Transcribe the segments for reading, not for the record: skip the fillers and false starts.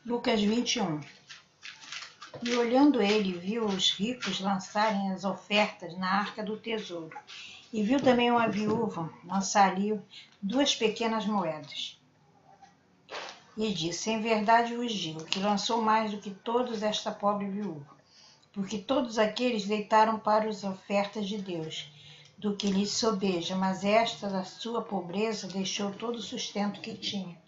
Lucas 21. E olhando ele, viu os ricos lançarem as ofertas na arca do tesouro. E viu também uma viúva lançar ali 2 pequenas moedas. E disse: em verdade vos digo que lançou mais do que todos esta pobre viúva, porque todos aqueles deitaram para as ofertas de Deus, do que lhes sobeja, mas esta, da sua pobreza, deixou todo o sustento que tinha.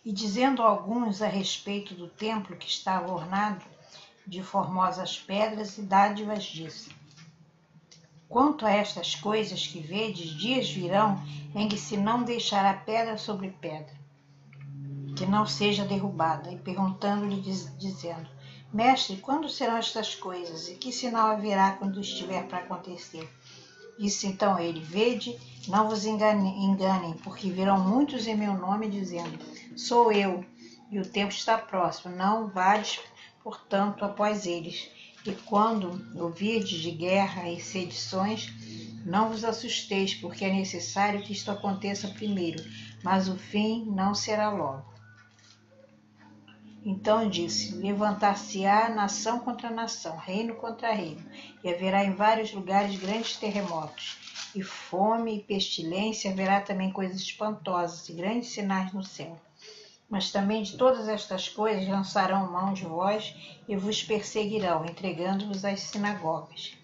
E dizendo a alguns a respeito do templo que estava ornado de formosas pedras e dádivas, disse: quanto a estas coisas que vedes, dias virão em que se não deixará pedra sobre pedra, que não seja derrubada. E perguntando-lhe, dizendo: Mestre, quando serão estas coisas? E que sinal haverá quando estiver para acontecer? Disse então ele: vede, não vos enganem, porque virão muitos em meu nome, dizendo: sou eu, e o tempo está próximo. Não vades, portanto, após eles. E quando ouvirdes de guerra e sedições, não vos assusteis, porque é necessário que isto aconteça primeiro, mas o fim não será logo. Então disse: levantar-se-á nação contra nação, reino contra reino, e haverá em vários lugares grandes terremotos, e fome e pestilência, haverá também coisas espantosas e grandes sinais no céu. Mas também de todas estas coisas lançarão mão de vós e vos perseguirão, entregando-vos às sinagogas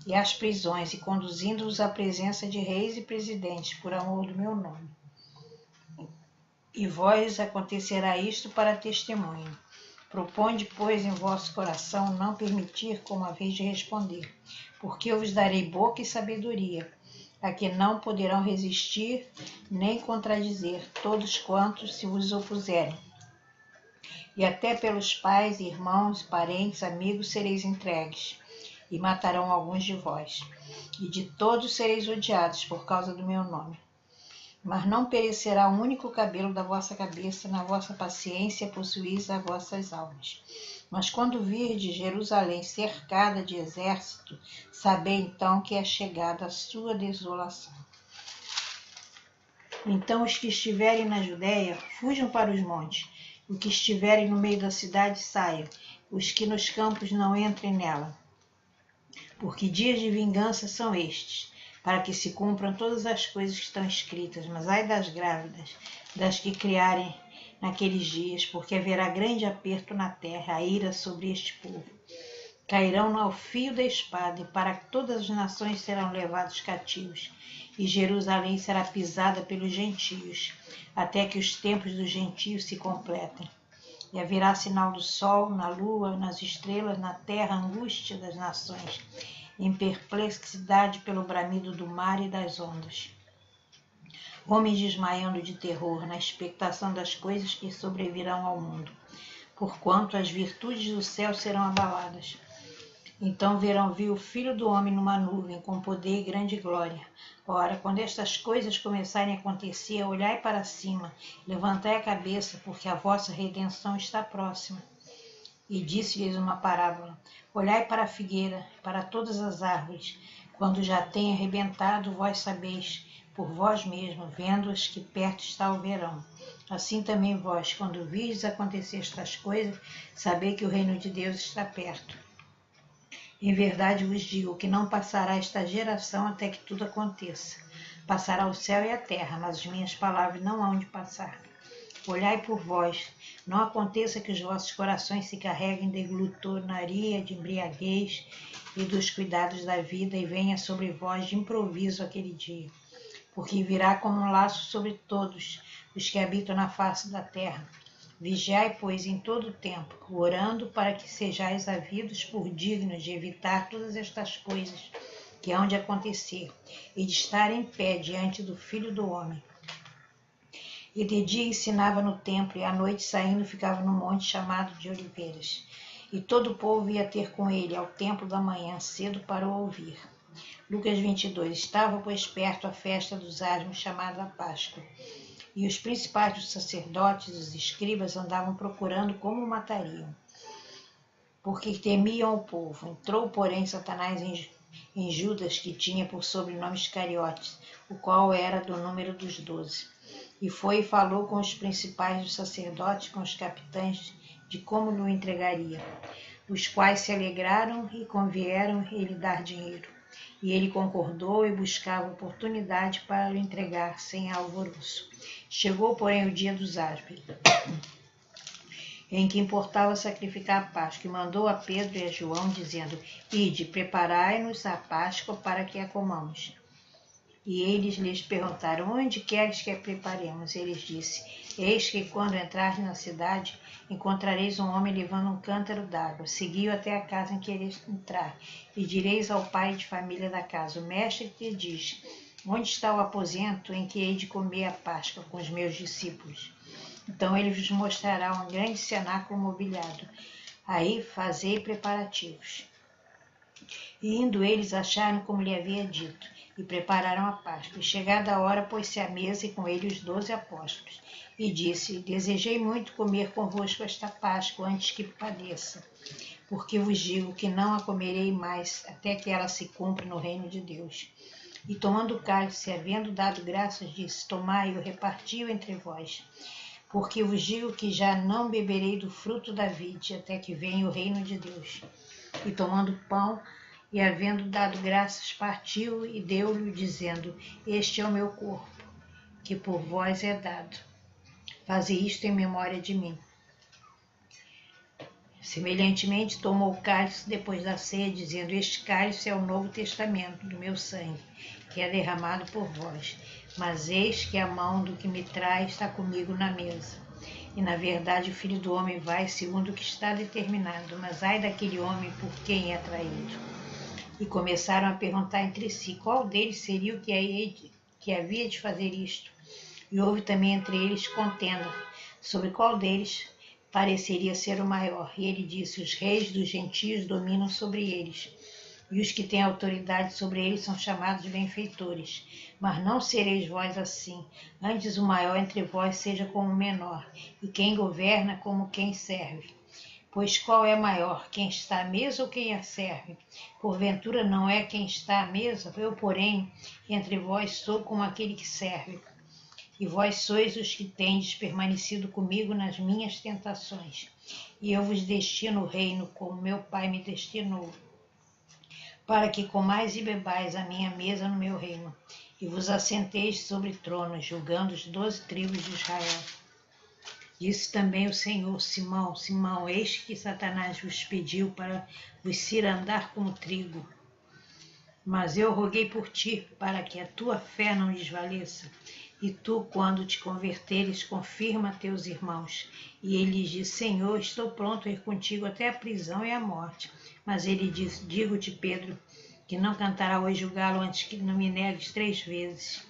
e às prisões, e conduzindo-vos à presença de reis e presidentes, por amor do meu nome. E vós acontecerá isto para testemunho. Proponde, pois, em vosso coração não permitir como haveis de responder, porque eu vos darei boca e sabedoria, a que não poderão resistir nem contradizer todos quantos se vos opuserem. E até pelos pais, irmãos, parentes, amigos sereis entregues, e matarão alguns de vós. E de todos sereis odiados por causa do meu nome. Mas não perecerá um único cabelo da vossa cabeça, na vossa paciência possuís as vossas almas. Mas quando virdes Jerusalém cercada de exército, sabei então que é chegada a sua desolação. Então os que estiverem na Judéia, fujam para os montes. Os que estiverem no meio da cidade, saiam. Os que nos campos não entrem nela. Porque dias de vingança são estes, para que se cumpram todas as coisas que estão escritas. Mas ai das grávidas, das que criarem naqueles dias, porque haverá grande aperto na terra, a ira sobre este povo. Cairão ao fio da espada, e para todas as nações serão levados cativos, e Jerusalém será pisada pelos gentios, até que os tempos dos gentios se completem. E haverá sinal do sol, na lua, nas estrelas, na terra, angústia das nações, em perplexidade pelo bramido do mar e das ondas. Homens desmaiando de terror, na expectação das coisas que sobrevirão ao mundo, porquanto as virtudes do céu serão abaladas. Então vir o Filho do Homem numa nuvem, com poder e grande glória. Ora, quando estas coisas começarem a acontecer, olhai para cima, levantai a cabeça, porque a vossa redenção está próxima. E disse-lhes uma parábola: olhai para a figueira, para todas as árvores. Quando já tem arrebentado, vós sabeis, por vós mesmos, vendo-as, que perto está o verão. Assim também vós, quando virdes acontecer estas coisas, sabei que o reino de Deus está perto. Em verdade vos digo que não passará esta geração até que tudo aconteça. Passará o céu e a terra, mas as minhas palavras não hão de passar. Olhai por vós, não aconteça que os vossos corações se carreguem de glutonaria, de embriaguez e dos cuidados da vida, e venha sobre vós de improviso aquele dia. Porque virá como um laço sobre todos os que habitam na face da terra. Vigiai, pois, em todo o tempo, orando para que sejais havidos por dignos de evitar todas estas coisas que hão de acontecer, e de estar em pé diante do Filho do Homem. E de dia ensinava no templo, e à noite, saindo, ficava no monte chamado de Oliveiras. E todo o povo ia ter com ele ao templo da manhã cedo para o ouvir. Lucas 22. Estava, pois, perto a festa dos Ázimos, chamada Páscoa. E os principais dos sacerdotes e os escribas andavam procurando como o matariam, porque temiam o povo. Entrou, porém, Satanás em Judas, que tinha por sobrenome Iscariotes, o qual era do número dos 12. E foi e falou com os principais dos sacerdotes, com os capitães, de como lhe entregaria, os quais se alegraram e convieram ele dar dinheiro. E ele concordou e buscava oportunidade para lhe entregar sem alvoroço. Chegou, porém, o dia dos ásperos, em que importava sacrificar a Páscoa, e mandou a Pedro e a João, dizendo: Ide, preparai-nos a Páscoa para que a comamos. E eles lhes perguntaram: Onde queres que a preparemos? Eles disseram: Eis que quando entrares na cidade, encontrareis um homem levando um cântaro d'água. Segui-o até a casa em que quereis entrar, e direis ao pai de família da casa: O mestre te diz: Onde está o aposento em que hei de comer a Páscoa com os meus discípulos? Então ele vos mostrará um grande cenáculo mobiliado. Aí fazei preparativos. E indo eles, acharam como lhe havia dito, e prepararam a Páscoa. E chegada a hora, pôs-se à mesa, e com ele os 12 apóstolos. E disse: Desejei muito comer convosco esta Páscoa antes que padeça, porque vos digo que não a comerei mais, até que ela se cumpra no reino de Deus. E tomando o cálice, havendo dado graças, disse: Tomai-o, reparti-o entre vós. Porque vos digo que já não beberei do fruto da vide, até que venha o reino de Deus. E tomando pão, e havendo dado graças, partiu e deu-lhe, dizendo: Este é o meu corpo, que por vós é dado. Fazei isto em memória de mim. Semelhantemente, tomou o cálice depois da ceia, dizendo: Este cálice é o novo testamento do meu sangue, que é derramado por vós. Mas eis que a mão do que me traz está comigo na mesa. E na verdade o Filho do Homem vai segundo o que está determinado, mas ai daquele homem por quem é traído. E começaram a perguntar entre si qual deles seria o que havia de fazer isto. E houve também entre eles contenda sobre qual deles pareceria ser o maior. E ele disse: Os reis dos gentios dominam sobre eles, e os que têm autoridade sobre eles são chamados benfeitores. Mas não sereis vós assim. Antes o maior entre vós seja como o menor, e quem governa como quem serve. Pois qual é maior, quem está à mesa ou quem a serve? Porventura não é quem está à mesa? Eu, porém, entre vós sou como aquele que serve. E vós sois os que tendes permanecido comigo nas minhas tentações. E eu vos destino o reino, como meu Pai me destinou, para que comais e bebais a minha mesa no meu reino, e vos assenteis sobre tronos, julgando os 12 tribos de Israel. Disse também o Senhor: Simão, Simão, eis que Satanás vos pediu para vos cirandar como trigo. Mas eu roguei por ti, para que a tua fé não desvaleça. E tu, quando te converteres, confirma teus irmãos. E ele disse: Senhor, estou pronto a ir contigo até a prisão e a morte. Mas ele disse: Digo-te, Pedro, que não cantará hoje o galo antes que não me negues 3 vezes,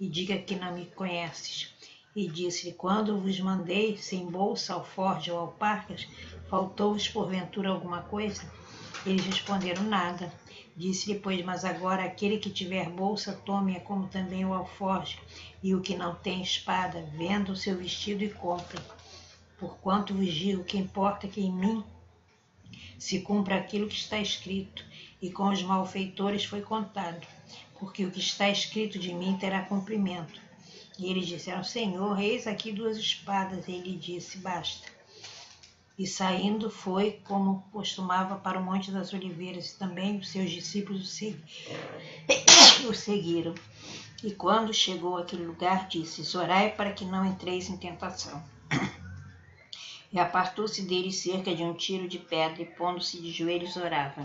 e diga que não me conheces. E disse-lhe: Quando vos mandei sem bolsa, alforje ou alparcas, faltou-vos porventura alguma coisa? Eles responderam: Nada. Disse-lhe, pois, mas agora aquele que tiver bolsa, tome-a, como também o alforje, e o que não tem espada, venda o seu vestido e compre. Porquanto vos digo que importa que em mim se cumpra aquilo que está escrito, e com os malfeitores foi contado, porque o que está escrito de mim terá cumprimento. E eles disseram: Senhor, eis aqui 2 espadas. E ele disse: Basta. E saindo foi, como costumava, para o Monte das Oliveiras, e também os seus discípulos o seguiram. E quando chegou àquele lugar, disse: Orai para que não entreis em tentação. E apartou-se deles cerca de 1 tiro de pedra, e pondo-se de joelhos orava,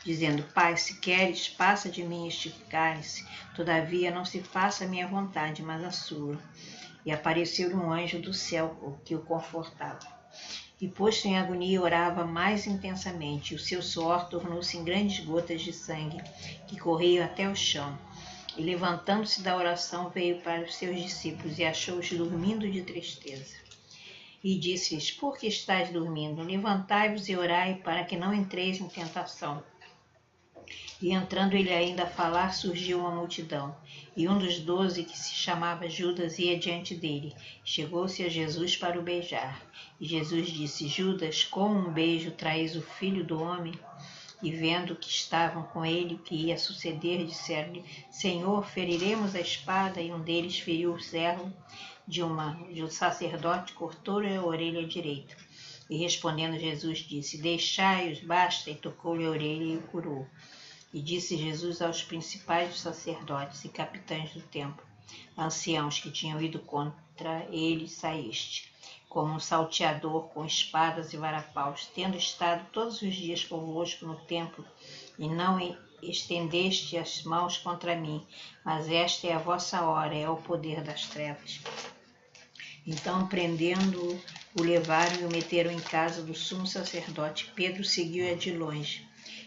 dizendo: Pai, se queres, passa de mim este cálice, todavia não se faça a minha vontade, mas a sua. E apareceu-lhe um anjo do céu, que o confortava. E posto em agonia, orava mais intensamente, e o seu suor tornou-se em grandes gotas de sangue, que corriam até o chão. E levantando-se da oração, veio para os seus discípulos, e achou-os dormindo de tristeza. E disse-lhes: Por que estáis dormindo? Levantai-vos e orai, para que não entreis em tentação. E entrando ele ainda a falar, surgiu uma multidão. E um dos 12, que se chamava Judas, ia diante dele. Chegou-se a Jesus para o beijar. E Jesus disse: Judas, como um beijo traz o Filho do Homem? E vendo que estavam com ele o que ia suceder, disseram-lhe: Senhor, feriremos a espada. E um deles feriu o servo de um sacerdote, cortou-lhe a orelha direita. E respondendo Jesus disse: Deixai-os, basta. E tocou-lhe a orelha e o curou. E disse Jesus aos principais dos sacerdotes e capitães do templo, anciãos que tinham ido contra ele, saíste, como um salteador com espadas e varapaus, tendo estado todos os dias convosco no templo, e não estendeste as mãos contra mim, mas esta é a vossa hora, é o poder das trevas. Então, prendendo-o, o levaram e o meteram em casa do sumo sacerdote. Pedro seguiu-a de longe.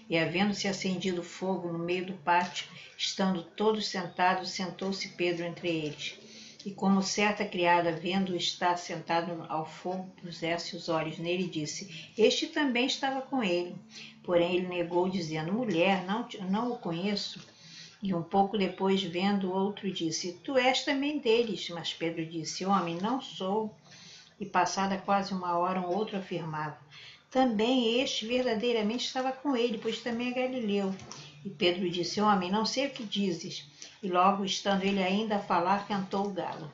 E, havendo-se acendido fogo no meio do pátio, estando todos sentados, sentou-se Pedro entre eles. E como certa criada, vendo-o estar sentado ao fogo, pusesse os olhos nele e disse: Este também estava com ele. Porém ele negou, dizendo: Mulher, não o conheço. E um pouco depois, vendo o outro, disse: Tu és também deles. Mas Pedro disse: Homem, não sou. E passada quase uma hora, um outro afirmava: Também este verdadeiramente estava com ele, pois também é galileu. E Pedro disse: Homem, não sei o que dizes. E logo, estando ele ainda a falar, cantou o galo.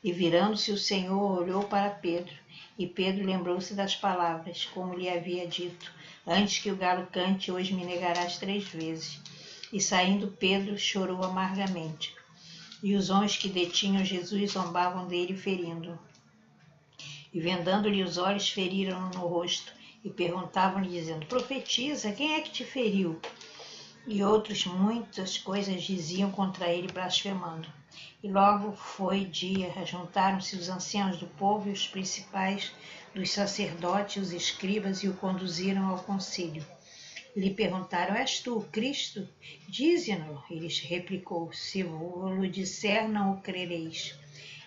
E virando-se o Senhor, olhou para Pedro. E Pedro lembrou-se das palavras, como lhe havia dito: Antes que o galo cante, hoje me negarás 3 vezes. E saindo Pedro, chorou amargamente. E os homens que detinham Jesus zombavam dele, ferindo-o. E vendando-lhe os olhos, feriram-no no rosto. E perguntavam-lhe, dizendo: Profetiza, quem é que te feriu? E outros muitas coisas diziam contra ele, blasfemando. E logo foi dia, juntaram-se os anciãos do povo e os principais dos sacerdotes, os escribas, e o conduziram ao concílio. E lhe perguntaram: És tu o Cristo? Dize-no. Ele replicou: Se vos disser, não o crereis.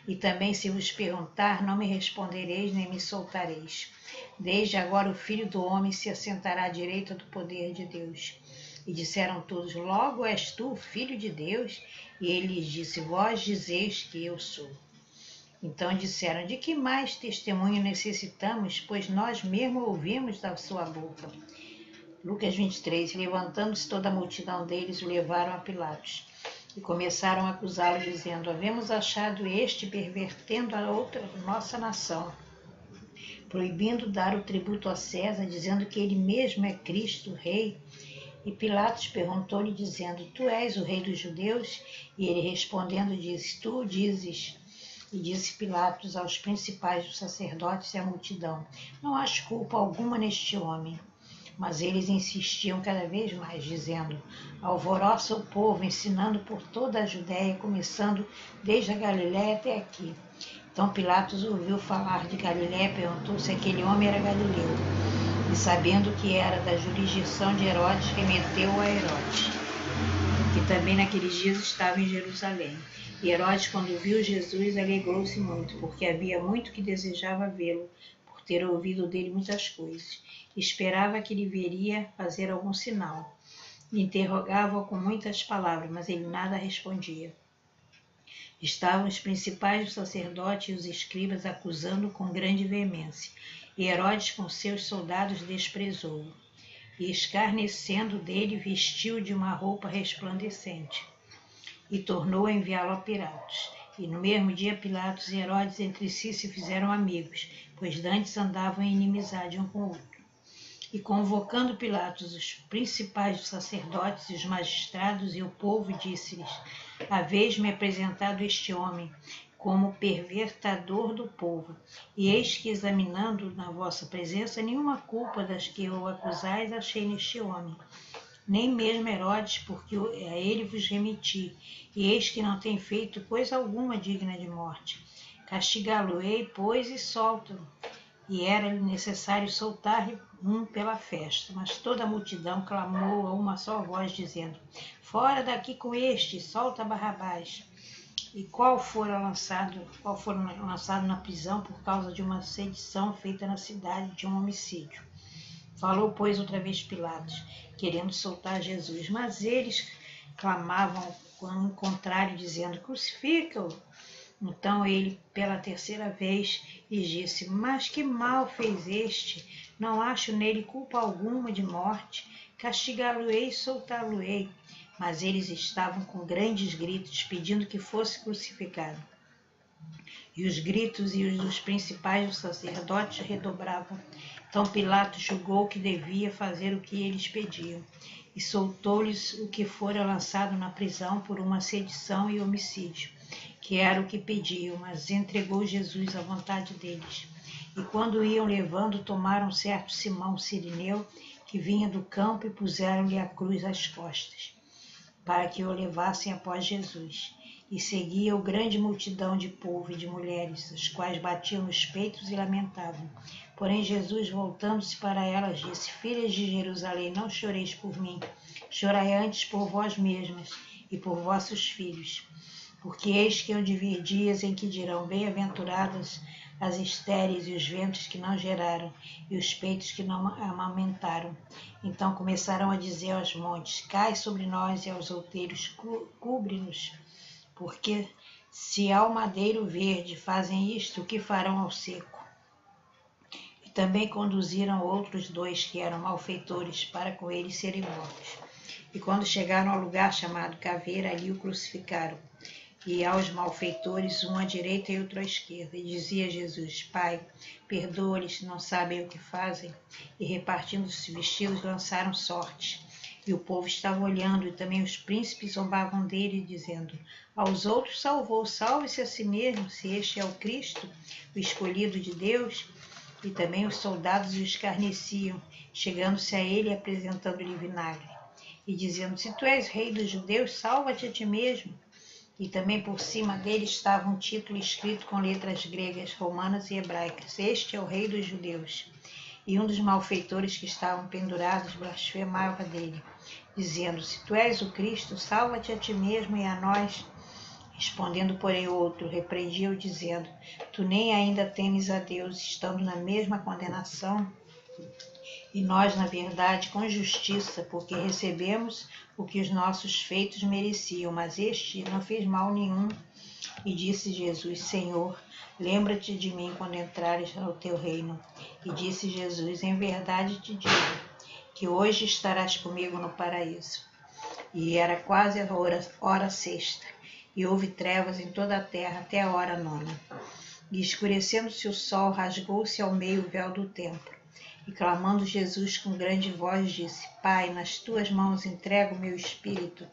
E também se vos perguntar, não me respondereis, nem me soltareis. Desde agora o Filho do Homem se assentará à direita do poder de Deus. E disseram todos: Logo és tu o Filho de Deus? E ele lhes disse: Vós dizeis que eu sou. Então disseram: De que mais testemunho necessitamos, pois nós mesmo ouvimos da sua boca? Lucas 23. Levantando-se toda a multidão deles, o levaram a Pilatos. E começaram a acusá-lo, dizendo: Havemos achado este pervertendo a outra nossa nação, proibindo dar o tributo a César, dizendo que ele mesmo é Cristo, rei. E Pilatos perguntou-lhe, dizendo: Tu és o rei dos judeus? E ele respondendo disse: Tu o dizes. E disse Pilatos aos principais dos sacerdotes e à multidão: Não acho culpa alguma neste homem. Mas eles insistiam cada vez mais, dizendo: Alvoroça o povo, ensinando por toda a Judéia, começando desde a Galiléia até aqui. Então Pilatos ouviu falar de Galiléia e perguntou se aquele homem era galileu. E sabendo que era da jurisdição de Herodes, remeteu-o a Herodes, que também naqueles dias estava em Jerusalém. E Herodes, quando viu Jesus, alegrou-se muito, porque havia muito que desejava vê-lo, por ter ouvido dele muitas coisas. Esperava que ele viria fazer algum sinal. Interrogava-o com muitas palavras, mas ele nada respondia. Estavam os principais dos sacerdotes e os escribas acusando-o com grande veemência. E Herodes com seus soldados desprezou-o. E escarnecendo dele, vestiu de uma roupa resplandecente. E tornou a enviá-lo a Pilatos. E no mesmo dia Pilatos e Herodes entre si se fizeram amigos, pois dantes andavam em inimizade um com o outro. E convocando Pilatos os principais dos sacerdotes e os magistrados e o povo, disse-lhes: Haveis-me apresentado este homem como pervertador do povo, e eis que, examinando na vossa presença, nenhuma culpa das que o acusais achei neste homem, nem mesmo Herodes, porque a ele vos remeti, e eis que não tem feito coisa alguma digna de morte. Castigá-lo-ei, pois, e solta-o. E era-lhe necessário soltar-lhe um pela festa, mas toda a multidão clamou a uma só voz, dizendo: Fora daqui com este, solta Barrabás. E qual foram lançado na prisão por causa de uma sedição feita na cidade, de um homicídio. Falou, pois, outra vez Pilatos, querendo soltar Jesus, mas eles clamavam ao contrário, dizendo: Crucifica-o. Então ele, pela terceira vez, lhes disse: Mas que mal fez este? Não acho nele culpa alguma de morte. castigá-lo-ei e soltá-lo-ei. Mas eles estavam com grandes gritos, pedindo que fosse crucificado. E os gritos e os dos principais dos sacerdotes redobravam. Então Pilatos julgou que devia fazer o que eles pediam, e soltou-lhes o que fora lançado na prisão por uma sedição e homicídio, que era o que pediam, mas entregou Jesus à vontade deles. E quando iam levando, tomaram certo Simão Cirineu, que vinha do campo, e puseram-lhe a cruz às costas, para que o levassem após Jesus. E seguia o grande multidão de povo e de mulheres, as quais batiam nos peitos e lamentavam. Porém Jesus, voltando-se para elas, disse: Filhas de Jerusalém, não choreis por mim, chorai antes por vós mesmas e por vossos filhos. Porque eis que hão de vir dias em que dirão: Bem-aventuradas as estéreis e os ventres que não geraram, e os peitos que não amamentaram. Então começarão a dizer aos montes: Cai sobre nós, e aos outeiros: Cubre-nos. Porque se ao madeiro verde fazem isto, o que farão ao seco? E também conduziram outros 2 que eram malfeitores, para com eles serem mortos. E quando chegaram ao lugar chamado Caveira, ali o crucificaram. E aos malfeitores, um à direita e outro à esquerda. E dizia Jesus: Pai, perdoa-lhes, não sabem o que fazem. E repartindo os vestidos, lançaram sortes. E o povo estava olhando, e também os príncipes zombavam dele, dizendo: Aos outros salvou, salve-se a si mesmo, se este é o Cristo, o escolhido de Deus. E também os soldados o escarneciam, chegando-se a ele e apresentando-lhe vinagre. E dizendo: Se tu és rei dos judeus, salva-te a ti mesmo. E também por cima dele estava um título escrito com letras gregas, romanas e hebraicas: Este é o rei dos judeus. E um dos malfeitores que estavam pendurados blasfemava dele, dizendo: Se tu és o Cristo, salva-te a ti mesmo e a nós. Respondendo, porém, outro, repreendia-o, dizendo: Tu nem ainda temes a Deus, estando na mesma condenação? E nós, na verdade, com justiça, porque recebemos o que os nossos feitos mereciam, mas este não fez mal nenhum. E disse Jesus: Senhor, lembra-te de mim quando entrares no teu reino. E disse Jesus: Em verdade te digo, que hoje estarás comigo no paraíso. E era quase a hora sexta, e houve trevas em toda a terra até a hora 9. E escurecendo-se o sol, rasgou-se ao meio o véu do templo. E clamando Jesus com grande voz, disse: Pai, nas tuas mãos entrego o meu espírito.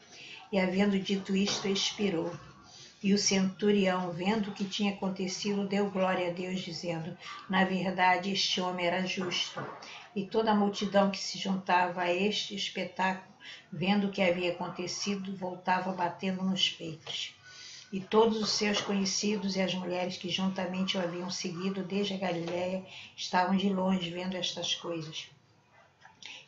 E havendo dito isto, expirou. E o centurião, vendo o que tinha acontecido, deu glória a Deus, dizendo: Na verdade, este homem era justo. E toda a multidão que se juntava a este espetáculo, vendo o que havia acontecido, voltava batendo nos peitos. E todos os seus conhecidos e as mulheres que juntamente o haviam seguido desde a Galiléia estavam de longe vendo estas coisas.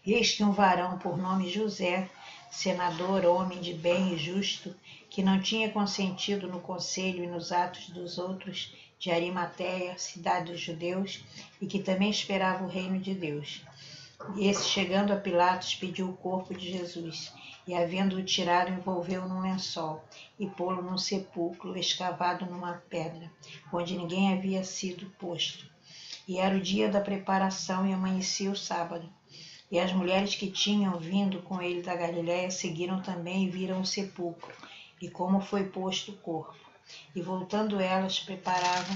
Eis que um varão por nome José, senador, homem de bem e justo, que não tinha consentido no conselho e nos atos dos outros, de Arimateia, cidade dos judeus, e que também esperava o reino de Deus. E esse, chegando a Pilatos, pediu o corpo de Jesus, e havendo-o tirado, envolveu-o num lençol, e pô-lo num sepulcro escavado numa pedra, onde ninguém havia sido posto. E era o dia da preparação, e amanhecia o sábado. E as mulheres que tinham vindo com ele da Galiléia seguiram também e viram o sepulcro, e como foi posto o corpo. E voltando elas, preparavam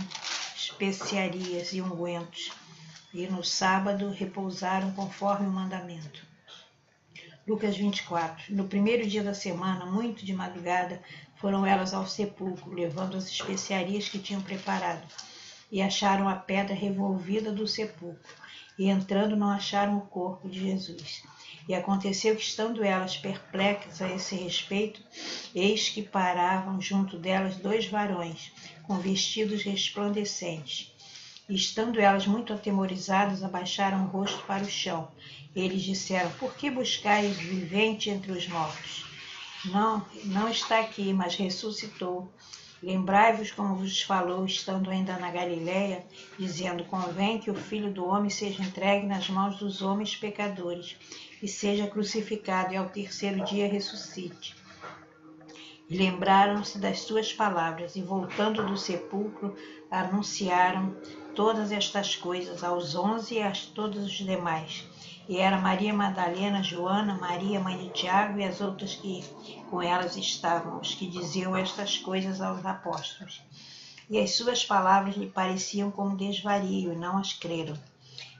especiarias e ungüentos, e no sábado repousaram conforme o mandamento. Lucas 24. No primeiro dia da semana, muito de madrugada, foram elas ao sepulcro, levando as especiarias que tinham preparado, e acharam a pedra revolvida do sepulcro, e entrando não acharam o corpo de Jesus. E aconteceu que, estando elas perplexas a esse respeito, eis que paravam junto delas 2 varões, com vestidos resplandecentes. E estando elas muito atemorizadas, abaixaram o rosto para o chão. Eles disseram: Por que buscais o vivente entre os mortos? Não está aqui, mas ressuscitou. Lembrai-vos como vos falou, estando ainda na Galiléia, dizendo: Convém que o Filho do Homem seja entregue nas mãos dos homens pecadores, e seja crucificado, e ao terceiro dia ressuscite. E lembraram-se das suas palavras, e voltando do sepulcro, anunciaram todas estas coisas aos 11 e a todos os demais. E era Maria Madalena, Joana, Maria, mãe de Tiago, e as outras que com elas estavam, os que diziam estas coisas aos apóstolos. E as suas palavras lhe pareciam como desvario, e não as creram.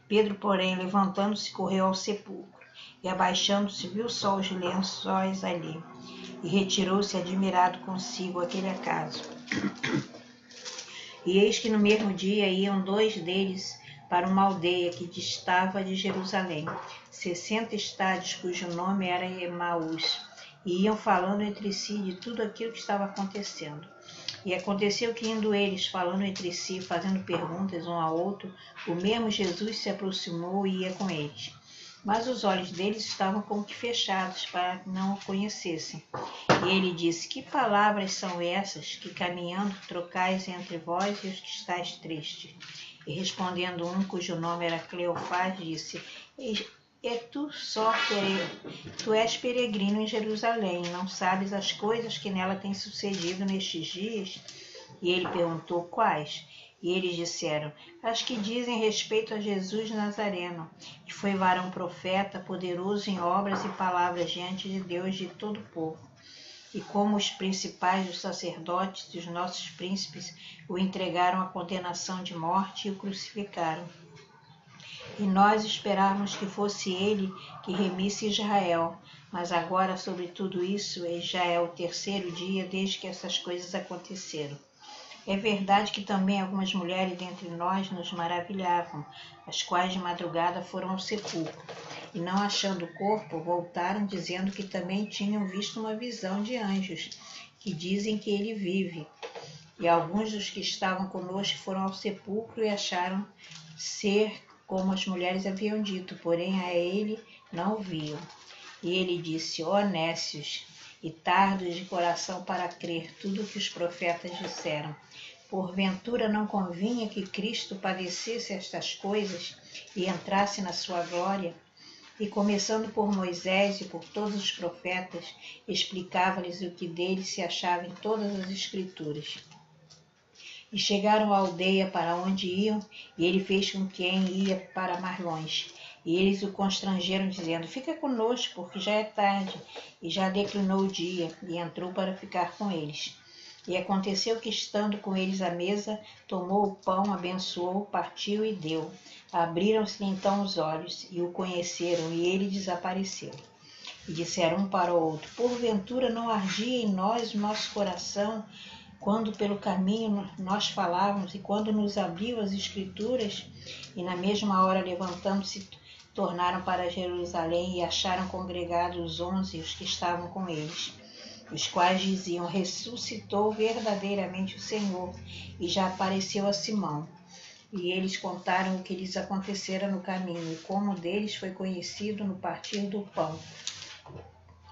Pedro, porém, levantando-se, correu ao sepulcro, e abaixando-se, viu só os lençóis ali, e retirou-se admirado consigo aquele acaso. E eis que no mesmo dia iam 2 deles para uma aldeia que distava de Jerusalém, 60 estádios, cujo nome era Emaús, e iam falando entre si de tudo aquilo que estava acontecendo. E aconteceu que, indo eles falando entre si, fazendo perguntas um ao outro, o mesmo Jesus se aproximou e ia com eles. Mas os olhos deles estavam como que fechados, para que não o conhecessem. E ele disse: Que palavras são essas que, caminhando, trocais entre vós e os que estáis tristes? E respondendo um, cujo nome era Cleofás, disse: Tu és peregrino em Jerusalém, e não sabes as coisas que nela têm sucedido nestes dias? E ele perguntou: Quais? E eles disseram: As que dizem respeito a Jesus Nazareno, que foi varão profeta, poderoso em obras e palavras diante de Deus de todo o povo. E como os principais dos sacerdotes e os nossos príncipes o entregaram à condenação de morte e o crucificaram. E nós esperávamos que fosse ele que remisse Israel, mas agora sobre tudo isso já é o 3º dia desde que essas coisas aconteceram. É verdade que também algumas mulheres dentre nós nos maravilhavam, as quais de madrugada foram ao sepulcro, e não achando o corpo, voltaram dizendo que também tinham visto uma visão de anjos, que dizem que ele vive. E alguns dos que estavam conosco foram ao sepulcro e acharam ser como as mulheres haviam dito, porém a ele não o viam. E ele disse: Ó nécios e tardos de coração para crer tudo o que os profetas disseram. Porventura não convinha que Cristo padecesse estas coisas e entrasse na sua glória? E começando por Moisés e por todos os profetas, explicava-lhes o que dele se achava em todas as Escrituras. E chegaram à aldeia para onde iam, e ele fez com quem ia para mais longe. E eles o constrangeram, dizendo: Fica conosco, porque já é tarde, e já declinou o dia, e entrou para ficar com eles. E aconteceu que, estando com eles à mesa, tomou o pão, abençoou, partiu e deu. Abriram-se-lhe então os olhos, e o conheceram, e ele desapareceu. E disseram um para o outro: Porventura não ardia em nós o nosso coração, quando pelo caminho nós falávamos, e quando nos abriu as Escrituras? E na mesma hora, levantando-se, tornaram para Jerusalém, e acharam congregados os 11 e os que estavam com eles, os quais diziam: Ressuscitou verdadeiramente o Senhor, e já apareceu a Simão. E eles contaram o que lhes acontecera no caminho, e como deles foi conhecido no partir do pão.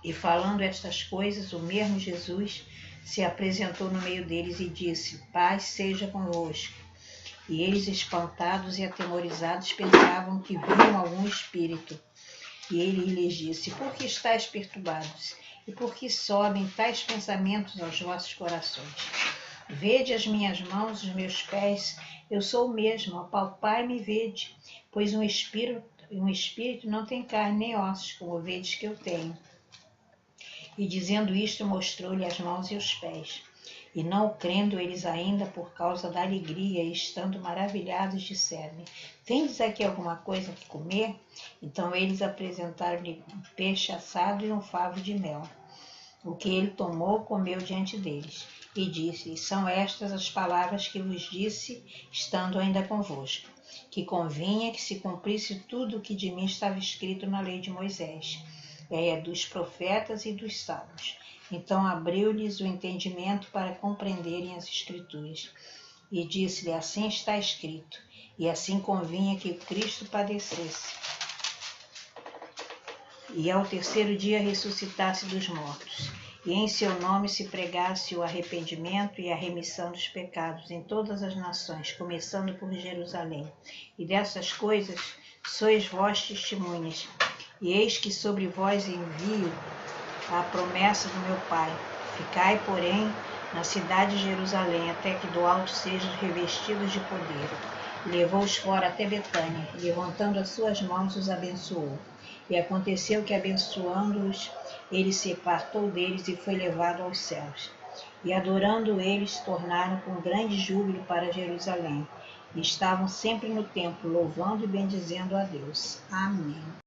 E falando estas coisas, o mesmo Jesus se apresentou no meio deles e disse: Paz seja convosco. E eles, espantados e atemorizados, pensavam que viam algum espírito. E ele lhes disse: Por que estáis perturbados? E por que sobem tais pensamentos aos vossos corações? Vede as minhas mãos, os meus pés, eu sou o mesmo, apalpai-me e vede, pois um espírito não tem carne nem ossos, como vedes que eu tenho. E dizendo isto, mostrou-lhe as mãos e os pés. E não crendo eles ainda por causa da alegria, e estando maravilhados, disseram-lhe: Tendes aqui alguma coisa que comer? Então eles apresentaram-lhe um peixe assado e um favo de mel. O que ele tomou, comeu diante deles. E disse: São estas as palavras que vos disse, estando ainda convosco, que convinha que se cumprisse tudo o que de mim estava escrito na lei de Moisés, dos profetas e dos salmos. Então abriu-lhes o entendimento para compreenderem as Escrituras. E disse-lhe: Assim está escrito, e assim convinha que o Cristo padecesse, e ao 3º dia ressuscitasse dos mortos, e em seu nome se pregasse o arrependimento e a remissão dos pecados em todas as nações, começando por Jerusalém. E dessas coisas sois vós testemunhas. E eis que sobre vós envio a promessa do meu Pai. Ficai, porém, na cidade de Jerusalém, até que do alto sejam revestidos de poder. E levou-os fora até Betânia, e levantando as suas mãos, os abençoou. E aconteceu que, abençoando-os, ele se apartou deles e foi levado aos céus. E adorando eles, tornaram com grande júbilo para Jerusalém. E estavam sempre no templo, louvando e bendizendo a Deus. Amém.